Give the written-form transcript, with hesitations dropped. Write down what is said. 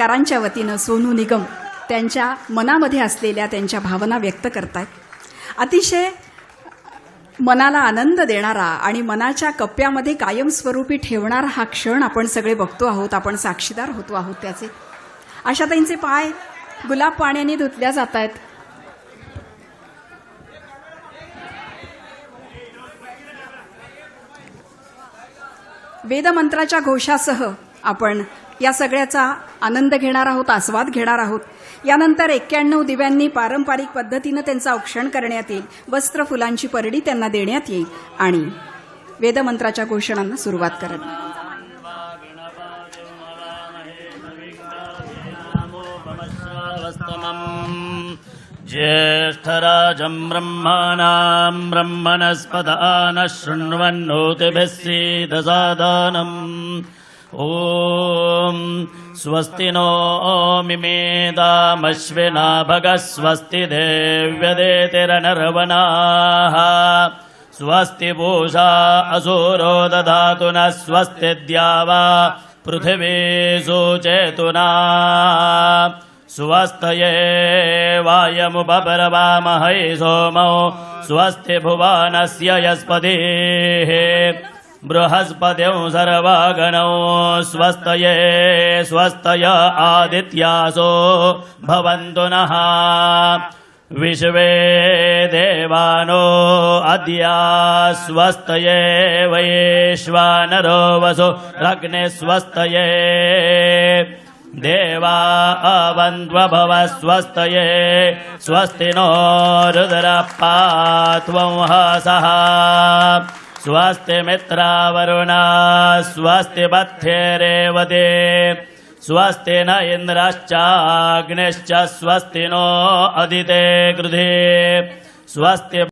कारांच्या वतीनं सोनू निगम त्यांच्या मनामध्ये असलेल्या त्यांच्या भावना व्यक्त करतायत. अतिशय मनाला आनंद देणारा आणि मनाच्या कप्प्यामध्ये कायमस्वरूपी ठेवणारा हा क्षण आपण सगळे बघतो आहोत, आपण साक्षीदार होतो आहोत त्याचे. आशाताईंचे पाय गुलाब पाण्याने धुतल्या जात आहेत. वेदमंत्राच्या घोषासह आपण या सगळ्याचा आनंद घेणार आहोत, आस्वाद घेणार आहोत. यानंतर 91 दिव्यांनी पारंपरिक पद्धतीनं त्यांचं औक्षण करण्यात येईल. वस्त्र फुलांची परडी त्यांना देण्यात येईल आणि वेदमंत्राच्या घोषणांना सुरुवात करत ज्येष्ठराजं ब्रह्मणां ब्रह्मणस्पदानः शृण्वन्नोतिभिः सीदसादनम्. ॐ स्वस्ति नो मिमेदामश्विना भगः स्वस्ति देव्यदेतिरनर्वणाः स्वस्ति पूषा असुरो दधातु नः स्वस्ति द्यावा पृथिवी सुचेतुना स्वस्तये वायमुपब्रवामहै सोमो स्वस्ति भुवनस्य यस्पतिः बृहस्पतिं सर्वगणौ स्वस्तये स्वस्तय आदित्यासो भवन्तु नः विश्वे देवानो अद्य स्वस्तये वैश्वानरो वसु रग्ने स्वस्तये देवा अवन्त्वभव स्वस्तये स्वस्ति नो रुद्रपात्वं हसः स्वस्ति मित्रावरुणा स्वस्ति बध्येरेवते स्वस्ति न इन्द्रश्चाग्निश्च स्वस्ति नो अदिते गृधे स्वस्ति